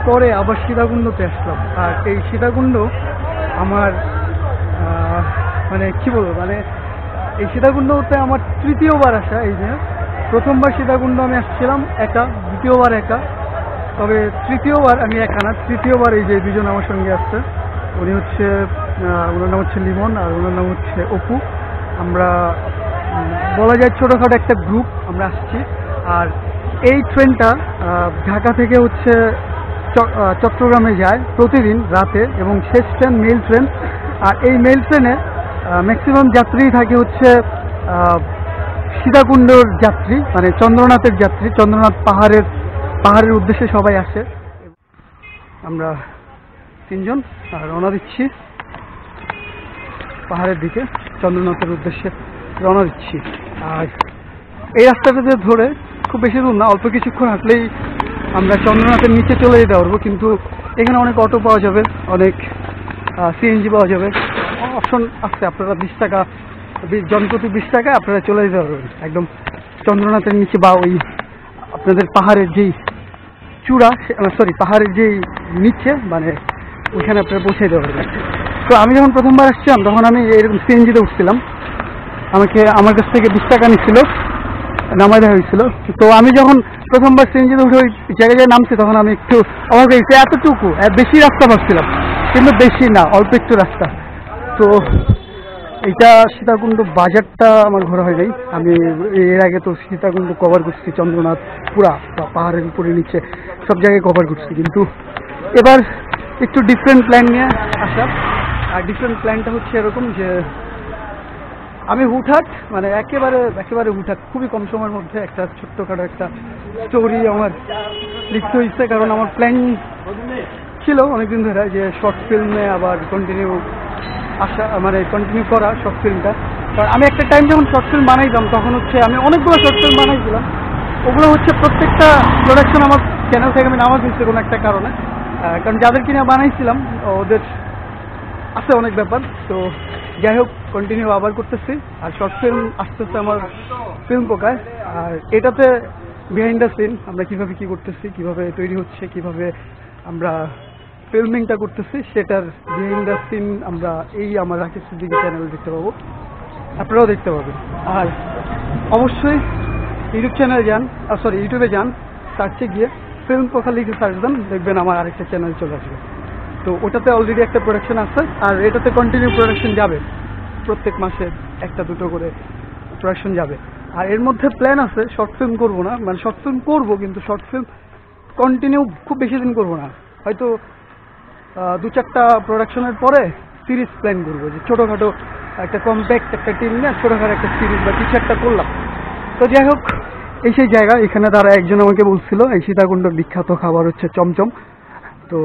পরে আবার সীতাকুণ্ডতে আসলাম। আর এই সীতাকুণ্ড আমার মানে কি বলবো, মানে এই সীতাকুণ্ডতে আমার তৃতীয়বার আসা। এই যে প্রথমবার সীতাকুণ্ড আমি আসছিলাম একা, দ্বিতীয়বার একা, তবে তৃতীয়বার আমি একা না, তৃতীয়বার এই যে দুজন আমার সঙ্গে আসছে। উনি হচ্ছে ওনার নাম হচ্ছে লিমন আর ওনার নাম হচ্ছে অপু। আমরা বলা যায় ছোটোখাটো একটা গ্রুপ আমরা আসছি। আর এই ট্রেনটা ঢাকা থেকে হচ্ছে চট্টগ্রামে যায় প্রতিদিন রাতে, এবং শেষ ট্রেন মেল ট্রেন। আর এই মেল ট্রেনে ম্যাক্সিমাম যাত্রী থাকে হচ্ছে সীতাকুণ্ডর যাত্রী, মানে চন্দ্রনাথের যাত্রী। চন্দ্রনাথ পাহাড়ের উদ্দেশ্যে সবাই আসে। আমরা তিনজন রওনা দিচ্ছি পাহাড়ের দিকে, চন্দ্রনাথের উদ্দেশ্যে রওনা দিচ্ছি। আর এই রাস্তাটাতে ধরে খুব বেশি দূর না, অল্প কিছুক্ষণ হাঁটলেই আমরা চন্দ্রনাথের নিচে চলে যেতে পারবো। কিন্তু এখানে অনেক অটো পাওয়া যাবে, অনেক সিএনজি পাওয়া যাবে, অপশন আছে। আপনারা 20 টাকা, জনপ্রতি 20 টাকায় আপনারা চলে যেতে পারবেন একদম চন্দ্রনাথের নিচে, বা ওই আপনাদের পাহাড়ের যেই চূড়া, সরি পাহাড়ের যেই নিচে, মানে ওইখানে আপনারা পৌঁছে দিতে পারবেন। তো আমি যখন প্রথমবার আসছিলাম তখন আমি এরকম সিএনজিতে উঠছিলাম, আমার কাছ থেকে 20 টাকা নিচ্ছিল, নামাই দেওয়া হয়েছিল। তো আমি যখন প্রথমবার সিএনজিতে উঠে ওই জায়গায় নামছি তখন আমি একটু অবাক হয়েছি, এতটুকু বেশি রাস্তা ভাবছিলাম, কিন্তু বেশি না, অল্প একটু রাস্তা। তো এইটা সীতাকুণ্ড বাজারটা আমার ঘোরা হয় নাই। আমি এর আগে তো সীতাকুণ্ড কভার করছি, চন্দ্রনাথ পুরা পাহাড়ের উপরে নিচে সব জায়গায় কভার করছি, কিন্তু এবার একটু ডিফারেন্ট প্ল্যান নিয়ে আসা। আর ডিফারেন্ট প্ল্যানটা হচ্ছে এরকম যে আমি হুটহাট, মানে একেবারে হুটহাট, খুবই কম সময়ের মধ্যে একটা ছোট্টখাটো একটা স্টোরি আমার লিখতে হয়েছে। কারণ আমার প্ল্যান ছিল অনেকদিন ধরে যে শর্ট ফিল্মে আবার কন্টিনিউ আসা, মানে কন্টিনিউ করা শর্ট ফিল্মটা। কারণ আমি একটা টাইম যখন শর্ট ফিল্ম বানাইতাম তখন হচ্ছে আমি অনেকগুলো শর্ট ফিল্ম বানাইছিলাম, ওগুলো হচ্ছে প্রত্যেকটা প্রোডাকশন আমার চ্যানেল থেকে আমি নামাজ দিচ্ছি কোনো একটা কারণে। কারণ যাদের কিনা বানাইছিলাম ওদের আছে অনেক ব্যাপার। তো যাই হোক, কন্টিনিউ আবার করতেছি। আর শর্ট ফিল্ম আসতেছে আমার ফিল্ম পোকায়। আর এটাতে বিহাইন্ড দ্য সিন আমরা কীভাবে কী করতেছি, কীভাবে তৈরি হচ্ছে, কীভাবে আমরা ফিল্মিংটা করতেছি, সেটার বিহাইন্ড দ্য সিন আমরা এই আমার রাকিব সিদ্দিকী চ্যানেলে দেখতে পাবো, আপনারাও দেখতে পাবেন। আর অবশ্যই ইউটিউব চ্যানেলে যান, ইউটিউবে যান, সার্চে গিয়ে ফিল্ম পোকা লিখে সার্চ দেন, দেখবেন আমার আরেকটা চ্যানেল চলে আসবে। তো ওটাতে অলরেডি একটা প্রোডাকশন আছে, আর এটাতে কন্টিনিউ প্রোডাকশন যাবে, প্রত্যেক মাসে একটা দুটো করে প্রোডাকশন যাবে। আর এর মধ্যে প্ল্যান আছে শর্ট ফিল্ম করবো না, মানে শর্ট ফিল্ম করবো কিন্তু শর্ট ফিল্ম কন্টিনিউ খুব বেশি দিন করবো না, হয়তো 2-4টা প্রোডাকশনের পরে সিরিজ প্ল্যান করবো, যে ছোটোখাটো একটা কম্প্যাক্ট একটা টিম নিয়ে ছোটোখাটো একটা সিরিজ বা কিছু একটা করলাম। তো যাই হোক, এই সেই জায়গা, এখানে তারা একজন আমাকে বলছিল এই সীতাকুণ্ডর বিখ্যাত খাবার হচ্ছে চমচম। তো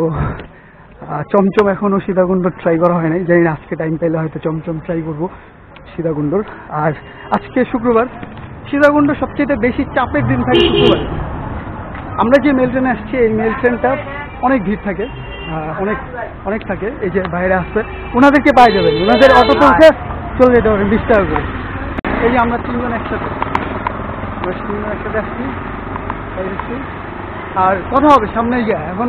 চমচম এখনও সীতাকুণ্ড ট্রাই করা হয় নাই, জানি না, আজকে টাইম পেলে হয়তো চমচম ট্রাই করবো সীতাকুণ্ডর। আর আজকে শুক্রবার, সীতাকুণ্ড সবচেয়ে বেশি চাপের দিন থাকে শুক্রবার। আমরা যে মেল ট্রেনে আসছি এই মেল ট্রেনটা অনেক ভিড় থাকে, অনেক থাকে। এই যে বাইরে আসছে, ওনাদেরকে পাই যাবেন, ওনাদের অটোতে উঠে চলে যেতে পারবেন 20 টাকা করে। এই যে আমরা তিনজন একসাথে আসছি, আর কথা হবে সামনে গিয়ে। এখন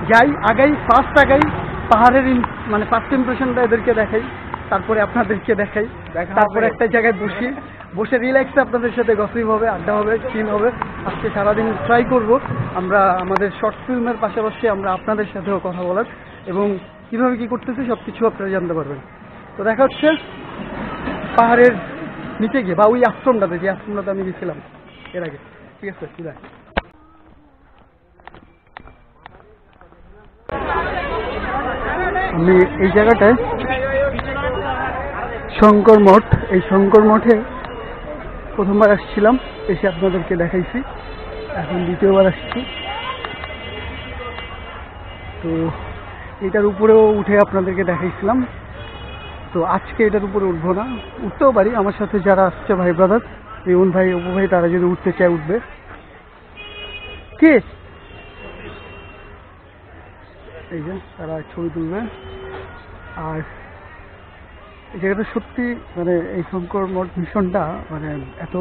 যাই আগাই, ফার্স্ট আগাই, পাহাড়ের মানে ফার্স্ট ইমপ্রেশনটা এদেরকে দেখাই, তারপরে আপনাদেরকে দেখাই, তারপরে একটা জায়গায় বসে রিল্যাক্সে আপনাদের সাথে গসিপ হবে, আড্ডা হবে, চিল হবে। আজকে সারাদিন ট্রাই করব আমরা আমাদের শর্ট ফিল্মের পাশাপাশি আমরা আপনাদের সাথেও কথা বলার, এবং কীভাবে কী করতেছি সব কিছু আপনারা জানতে পারবেন। তো দেখা হচ্ছে পাহাড়ের নিচে গিয়ে, বা ওই আশ্রমটাতে, যে আশ্রমটাতে আমি গেছিলাম এর আগে। ঠিক আছে, বিদায়। আমি এই জায়গাটায় শঙ্কর মঠ, এই শঙ্কর মঠে প্রথমবার আসছিলাম, এসে আপনাদেরকে দেখাইছি, এখন দ্বিতীয়বার আসছি। তো এটার উপরেও উঠে আপনাদেরকে দেখাইছিলাম। তো আজকে এটার উপরে উঠবো না, উঠতেও পারি, আমার সাথে যারা আসছে ভাই ব্রাদার, রিমন ভাই, অপু ভাই, তারা যদি উঠতে চায় উঠবে। কি এই যে তারা ছবি তুলবে। আর এই জায়গাটা সত্যি, মানে এই শঙ্কর মঠ মিশনটা মানে এত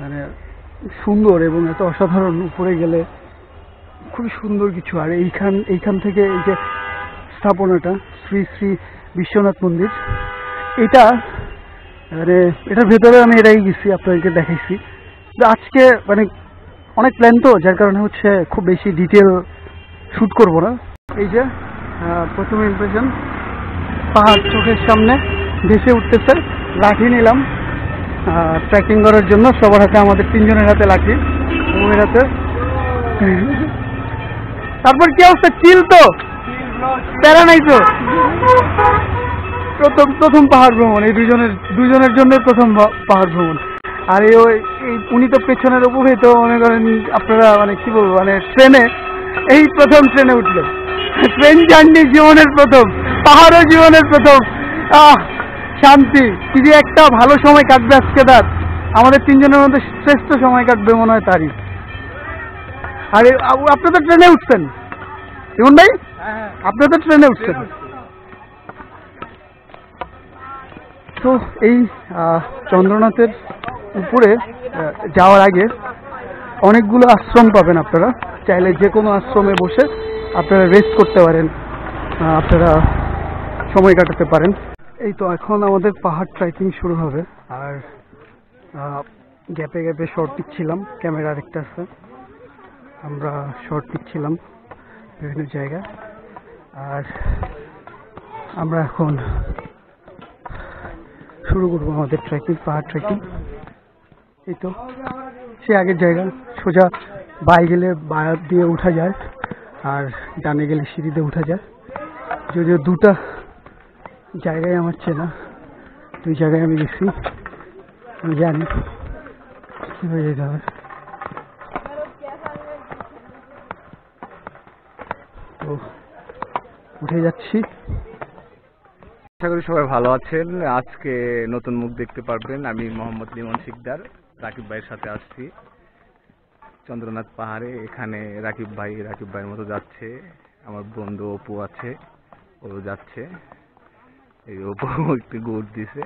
মানে সুন্দর এবং এত অসাধারণ, উপরে গেলে খুবই সুন্দর কিছু। আর এইখান থেকে এই যে স্থাপনাটা শ্রী শ্রী বিশ্বনাথ মন্দির, এটা মানে এটার ভেতরে আমি এটাই গেছি, আপনাদেরকে দেখাইছি। আজকে মানে অনেক প্ল্যান তো, যার কারণে হচ্ছে খুব বেশি ডিটেল শ্যুট করবো না। এই যে প্রথম ইমপ্রেশন, পাহাড় চোখের সামনে ভেসে উঠতেছে। লাঠি নিলাম ট্রেকিং করার জন্য, সবার হাতে, আমাদের 3 জনের হাতে লাঠি, ওর হাতে। তারপর কি অবস্থা? চিল তো, প্যারা নাই তো? প্রথম পাহাড় ভ্রমণ, এই দুজনের জন্য প্রথম পাহাড় ভ্রমণ। আর উনি তো পেছনের উপরে, তো মনে করেন আপনারা মানে কি বলবো, মানে ট্রেনে, এই প্রথম ট্রেনে উঠলেন। ট্রেন জার্নি জীবনের প্রথম, পাহাড়ও জীবনের প্রথম। শান্তি, কি যে একটা ভালো সময় কাটবে আজকে। তার আমাদের 3 জনের মধ্যে শ্রেষ্ঠ সময় কাটবে মনে হয় তারই। আরে আপনি তো ট্রেনে উঠছেন ইমন ভাই, আপনি তো ট্রেনে উঠছেন। তো এই চন্দ্রনাথের উপরে যাওয়ার আগে অনেকগুলো আশ্রম পাবেন আপনারা। চাইলে যে কোনো আশ্রমে বসে আপনারা রেস্ট করতে পারেন, আপনারা সময় কাটাতে পারেন। এই তো এখন আমাদের পাহাড় ট্রেকিং শুরু হবে। আর গ্যাপে গ্যাপে শর্ট পিচ্ছিলাম, ক্যামেরা আরেকটা আছে, আমরা শর্ট পিচ্ছিলাম বিভিন্ন জায়গায়। আর আমরা এখন শুরু করবো আমাদের ট্রেকিং, পাহাড় ট্রেকিং। এই তো সে আগের জায়গা, সোজা বাই গেলে বায়াত দিয়ে উঠা যায়, আর ডানে গেলে সিঁড়িতে উঠা যায়। যদিও দুটা জায়গায় আমার চেনা, 2 জায়গায় আমি গেছি, আমি জানি কীভাবে যেতে হবে। তো উঠে যাচ্ছি। আশা করি সবাই ভালো আছেন। আজকে নতুন মুখ দেখতে পারবেন। আমি মোহাম্মদ লিমন শিকদার রাকিব ভাইয়ের সাথে আসছি চন্দ্রনাথ পাহাড়ে। এখানে রাকিব ভাইয়ের মতো যাচ্ছে, আমার বন্ধু অপু আছে, ও যাচ্ছে। এই অপু একটু গুড় দিছে,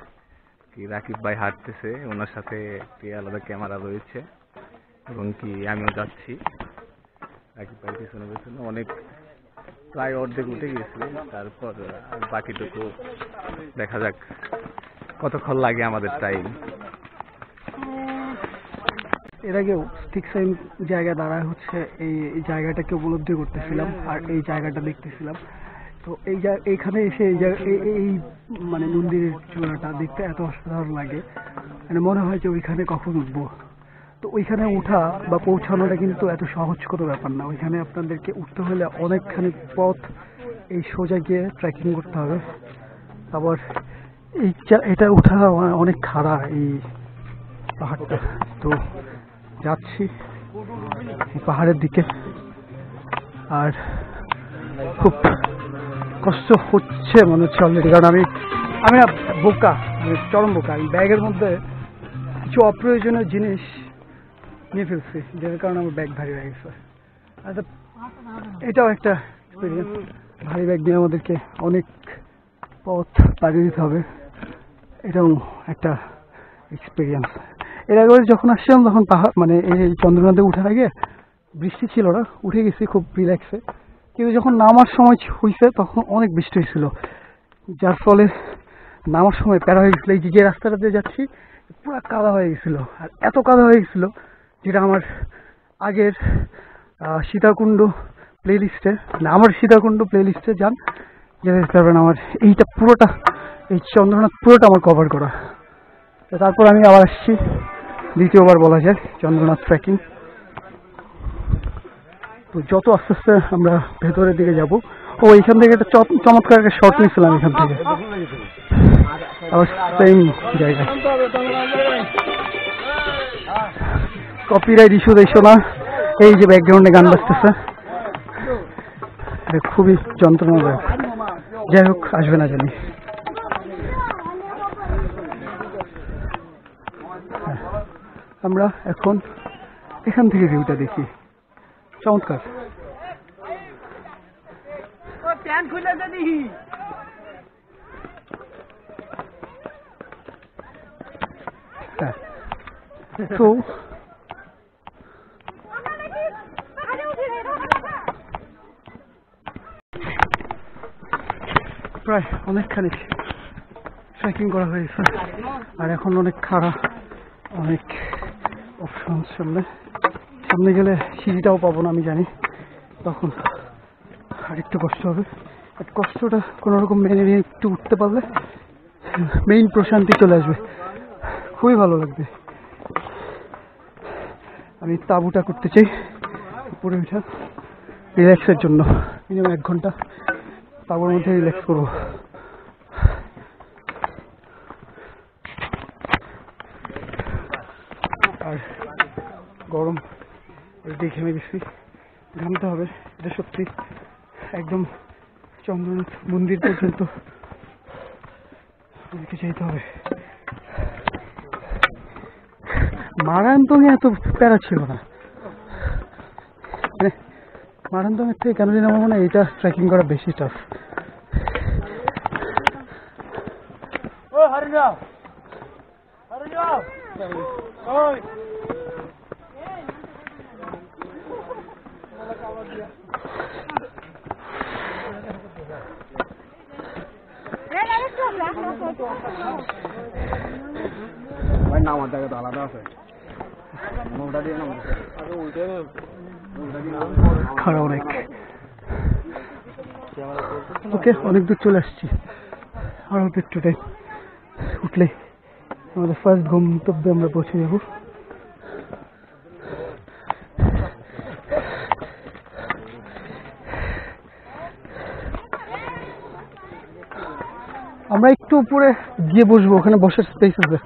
কি রাকিব ভাই হাঁটতেছে, ওনার সাথে একটি আলাদা ক্যামেরা রয়েছে, এবং কি আমিও যাচ্ছি রাকিব ভাই পিছনে পিছনে। অনেক প্রায় অর্ধেক উঠে গেছি, তারপর বাকিটুকু দেখা যাক কতক্ষণ লাগে আমাদের টাইম। এর আগেও ঠিক সেম জায়গা দাঁড়ায় হচ্ছে এই জায়গাটাকে উপলব্ধি করতেছিলাম আর এই জায়গাটা দেখতেছিলাম। তো এইখানে এসে এই মানে মন্দিরের চূড়াটা দেখতে এত অসাধারণ লাগে, মানে মনে হয় যে ওইখানে কখন উঠবো। তো ওইখানে ওঠা বা পৌঁছানোটা কিন্তু এত সহজ কোনো ব্যাপার না। ওইখানে আপনাদেরকে উঠতে হলে অনেকখানি পথ এই সোজা গিয়ে ট্রেকিং করতে হবে। আবার এটা ওঠা অনেক খাড়া এই পাহাড়টা। তো যাচ্ছি পাহাড়ের দিকে, আর খুব কষ্ট হচ্ছে মনে হচ্ছে অলরেডি, কারণ আমি না বোকা, চরম বোকা। আমি ব্যাগের মধ্যে কিছু অপ্রয়োজনীয় জিনিস নিয়ে ফেলছি, যার কারণে আমার ব্যাগ ভারী হয়ে গেছে। আচ্ছা, এটাও একটা এক্সপিরিয়েন্স। ভারী ব্যাগ নিয়ে আমাদেরকে অনেক পথ পাড়ি দিতে হবে, এটাও একটা এক্সপিরিয়েন্স। এর আগে যখন আসছিলাম তখন পাহাড় মানে এই চন্দ্রনাথে উঠার আগে বৃষ্টি ছিল না, উঠে গেছি খুব রিল্যাক্সে। কিন্তু যখন নামার সময় হয়েছে তখন অনেক বৃষ্টি হয়েছিল, যার ফলে নামার সময় প্যারা হয়ে গেছিলো। এই যে রাস্তাটা দিয়ে যাচ্ছি পুরো কাদা হয়ে গেছিলো, আর এত কাদা হয়ে গেছিলো যেটা আমার আগের সীতাকুণ্ড প্লে লিস্টে, না আমার সীতাকুণ্ড প্লে লিস্টে যান, যেটা দেখতে পারবেন আমার এইটা পুরোটা, এই চন্দ্রনাথ পুরোটা আমার কভার করা। তারপর আমি আবার আসছি দ্বিতীয়বার বলা যায় চন্দ্রনাথ ট্রেকিং। তো যত আস্তে আস্তে আমরা ভেতরের দিকে যাব, ও এইখান থেকে একটা চমৎকার একটা শট নিয়েছিলাম এখান থেকে, আবার সেম জায়গা। কপিরাইট ইস্যু দেখছো না, এই যে ব্যাকগ্রাউন্ডে গান বাজতেছে, খুবই যন্ত্রণাদায়ক। যাই হোক, আসবে না জানি। আমরা এখন এখান থেকে ভিউটা দেখি, চমৎকার। তো প্রায় অনেকখানি ট্রেকিং করা হয়েছে, আর এখন অনেক খাড়া, অনেক অপশন সামনে। সামনে গেলে সিঁড়িটাও পাবো না আমি জানি, তখন আরেকটু কষ্ট হবে। বাট কষ্টটা কোনো রকম মেনে নিয়ে একটু উঠতে পারলে মেইন প্রশান্তি চলে আসবে, খুবই ভালো লাগবে। আমি তাঁবুটা করতে চাই উপরে উঠা, রিল্যাক্সের জন্য মিনিমাম 1 ঘন্টা তাঁবুর মধ্যে রিল্যাক্স করবো। আর গরম অলরেডি ঘেমে গেছি, ঘামতে হবে, এটা সত্যি। একদম চন্দ্রনাথ মন্দির পর্যন্ত আমাকে যেতে হবে। মারান্তঙে এত প্যারা ছিল না, মানে মারান্তঙের থেকে কেন জানি আমার মনে হয় এটা ট্রেকিং করা বেশি টাফ। নামার জায়গা তো আলাদা আছে, খারাপ অনেক। ওকে, অনেক দূর চলে আসছি, আর অল্প একটু টাইম উঠলে আমাদের ফার্স্ট গন্তব্যে আমরা পৌঁছে যাবো। আমরা একটু উপরে গিয়ে বসবো, ওখানে বসার স্পেস আছে।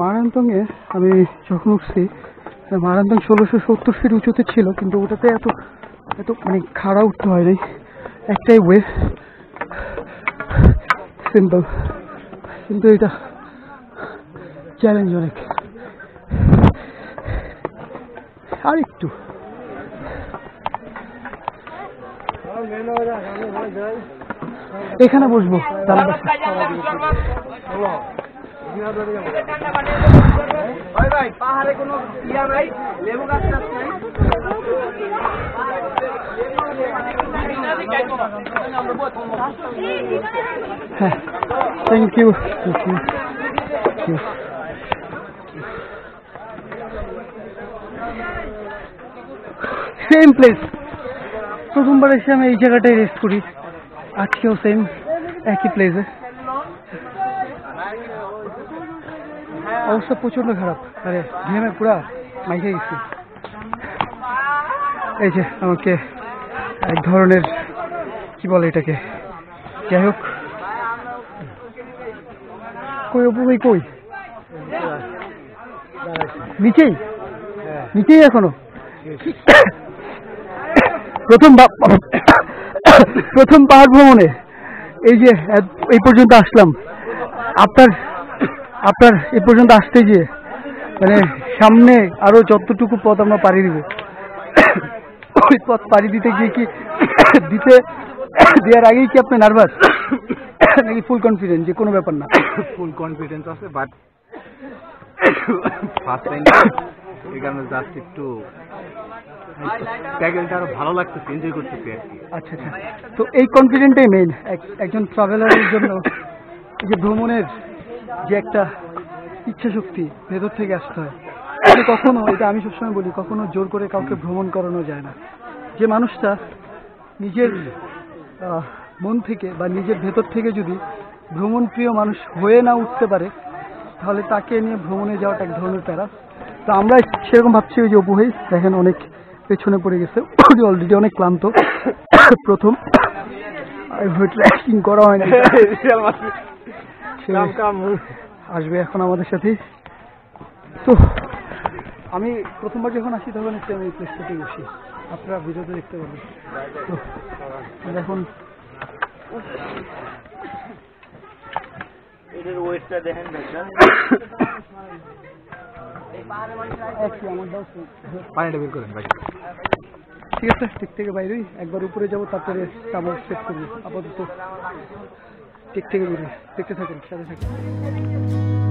মারান্তঙে আমি যখন উঠছি, মারান্তং 1670 ফিট উঁচুতে ছিল, কিন্তু ওটাতে এত এত মানে খাড়া উঠতে হয় নাই, একটাই ওয়ে, সিম্পল। কিন্তু এটা চ্যালেঞ্জ অনেক। আর একটু এখানে বসবো, পাহাড়ে কোনো ইয়া নাই, লেবু গাছ নাই। হ্যাঁ, থ্যাংক ইউ। সেম প্লেস, প্রথমবার এসে আমি এই জায়গাটায় রেস্ট করি, আজকেও সেম একই প্লেসে। অবস্থা প্রচন্ড খারাপ, আরে ঘেমে পুরা মাইকে গেছি। এই যে আমাকে এক ধরনের কি বলে এটাকে, যাই হোক, কই অপু ভাই কই? নিচেই নিচেই এখনো প্রথম পাহাড় ভ্রমণে এই যে এই পর্যন্ত আসলাম। আপনার এই পর্যন্ত আসতে গিয়ে মানে সামনে আরো যতটুকু পথ আমরা পাড়ি দিব, ওই পথ পাড়ি দিতে গিয়ে কি দেওয়ার আগেই কি আপনি নার্ভাস নাকি ফুল কনফিডেন্ট যে কোনো ব্যাপার না? ফুল কনফিডেন্স আছে, বাট ফার্স্ট টাইম এই কারণে জাস্ট একটু প্যাকেজটা আরো ভালো লাগতেছে, এনজয় করতেছি আর কি। আচ্ছা আচ্ছা, তো এই কনফিডেন্টটাই মেইন একজন ট্রাভেলারের জন্য। এই যে ভ্রমণের যে একটা ইচ্ছা শক্তি ভেতর থেকে আসতে হয়, কখনো, এটা আমি সবসময় বলি, কখনো জোর করে কাউকে ভ্রমণ করানো যায় না। যে মানুষটা নিজের মন থেকে বা নিজের ভেতর থেকে যদি ভ্রমণ প্রিয় মানুষ হয়ে না উঠতে পারে, তাহলে তাকে নিয়ে ভ্রমণে যাওয়াটা এক ধরনের প্যারা। তো আমরা সেরকম ভাবছি, ওই যে অপু ভাই দেখেন অনেক পেছনে পড়ে গেছে, অলরেডি অনেক ক্লান্ত। প্রথম ট্রেকিং করা হয় না, আসবে এখন আমাদের সাথে। তো আমি প্রথমবার যখন আসি তখন একটু আমি প্লেসটাতে বসি, আপনারা ভিডিওতে দেখতে পাবেন। তো এখন এটার ওয়েটটা দেখেন, পানিটা বের করেন ভাই। ঠিক আছে, টিক থেকে বাইরেই একবার উপরে যাবো, তারপরে কামড় সেট করবো। আপাতত টিক থেকে বেরোই, দেখতে থাকুন, সাথে থাকুন।